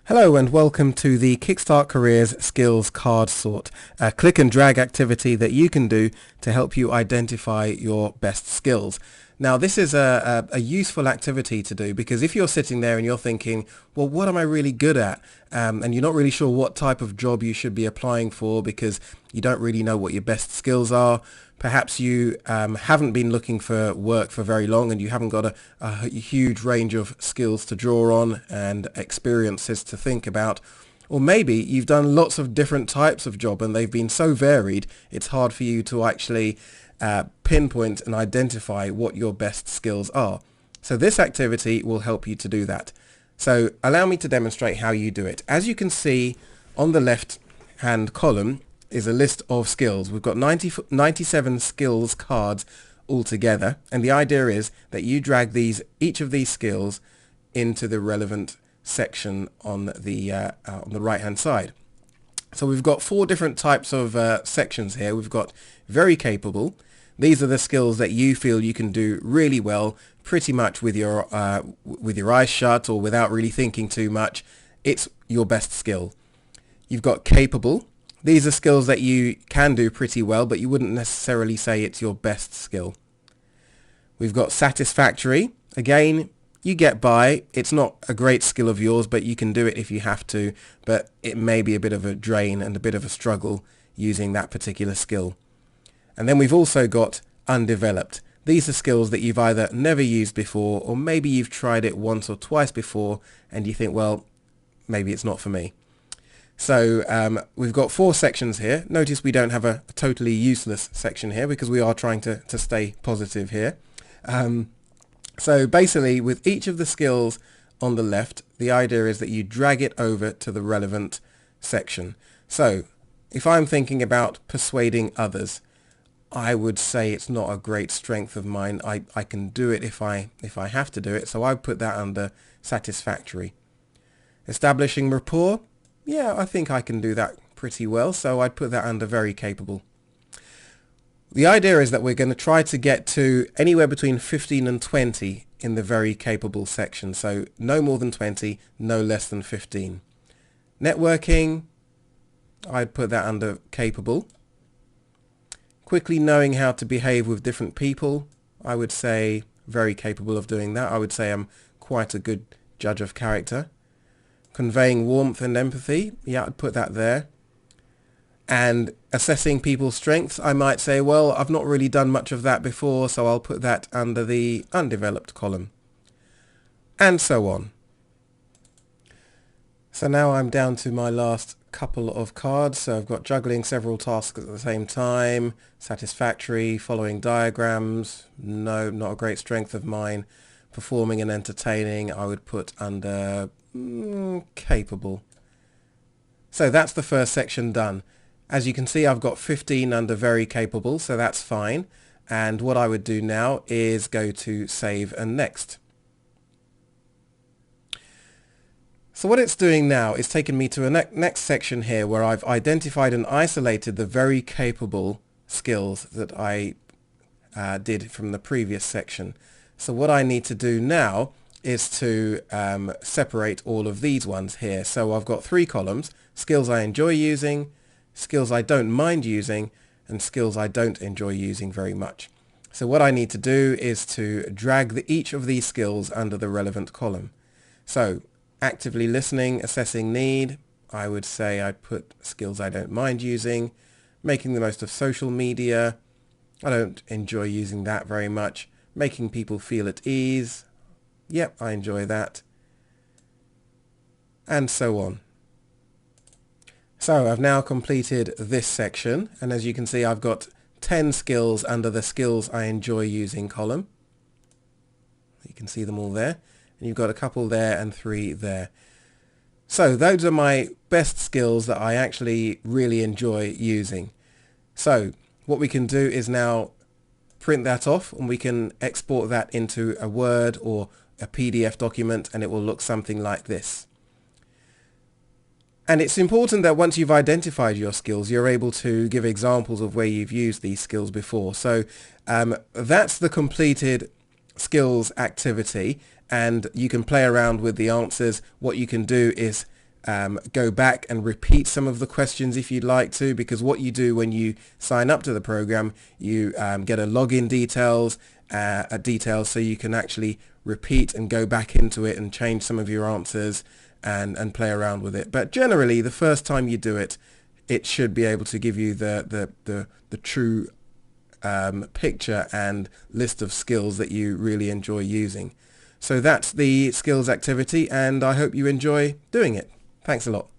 Hello and welcome to the Kickstart Careers Skills Card Sort, a click and drag activity that you can do to help you identify your best skills. Now this is a useful activity to do because if you're sitting there and you're thinking, well, what am I really good at? And you're not really sure what type of job you should be applying for because you don't really know what your best skills are. Perhaps you haven't been looking for work for very long and you haven't got a huge range of skills to draw on and experiences to think about. Or maybe you've done lots of different types of job and they've been so varied it's hard for you to actually pinpoint and identify what your best skills are. So this activity will help you to do that. So allow me to demonstrate how you do it. As you can see on the left hand column is a list of skills. We've got 97 skills cards altogether, and the idea is that you drag each of these skills into the relevant section on the right hand side. So we've got four different types of sections here. We've got very capable. These are the skills that you feel you can do really well, pretty much with your eyes shut or without really thinking too much. It's your best skill. You've got capable. These are skills that you can do pretty well, but you wouldn't necessarily say it's your best skill. We've got satisfactory. Again, you get by. It's not a great skill of yours, but you can do it if you have to, but it may be a bit of a drain and a bit of a struggle using that particular skill. And then we've also got undeveloped. These are skills that you've either never used before or maybe you've tried it once or twice before and you think, well, maybe it's not for me. So we've got four sections here. Notice we don't have a totally useless section here because we are trying to stay positive here. So basically with each of the skills on the left, the idea is that you drag it over to the relevant section. So if I'm thinking about persuading others, I would say it's not a great strength of mine. I can do it if I have to do it, so I put that under satisfactory. Establishing rapport, yeah, I think I can do that pretty well, so I'd put that under very capable. The idea is that we're going to try to get to anywhere between 15 and 20 in the very capable section, so no more than 20, no less than 15. Networking, I'd put that under capable. Quickly knowing how to behave with different people, I would say very capable of doing that. I would say I'm quite a good judge of character. Conveying warmth and empathy, yeah, I'd put that there. And assessing people's strengths, I might say, well, I've not really done much of that before, so I'll put that under the undeveloped column. And so on. So now I'm down to my last couple of cards. So I've got juggling several tasks at the same time, satisfactory, following diagrams, no, not a great strength of mine. Performing and entertaining, I would put under capable. So that's the first section done. As you can see, I've got 15 under very capable, so that's fine. And what I would do now is go to save and next. So what it's doing now is taking me to a next section here where I've identified and isolated the very capable skills that I did from the previous section. So what I need to do now is to separate all of these ones here. So I've got three columns: skills I enjoy using, skills I don't mind using, and skills I don't enjoy using very much. So what I need to do is to drag each of these skills under the relevant column. So actively listening, assessing need, I would say I'd put skills I don't mind using. Making the most of social media, I don't enjoy using that very much. Making people feel at ease, yep, I enjoy that. And so on. So I've now completed this section, and as you can see I've got 10 skills under the skills I enjoy using column. You can see them all there, and you've got a couple there and 3 there. So those are my best skills that I actually really enjoy using. So what we can do is now print that off, and we can export that into a Word or a PDF document, and it will look something like this. And it's important that once you've identified your skills, you're able to give examples of where you've used these skills before. So that's the completed skills activity, and you can play around with the answers. What you can do is go back and repeat some of the questions if you'd like to, because what you do when you sign up to the program, you get a login details so you can actually repeat and go back into it and change some of your answers and play around with it. But generally, the first time you do it, it should be able to give you the true picture and list of skills that you really enjoy using. So that's the skills activity, and I hope you enjoy doing it. Thanks a lot.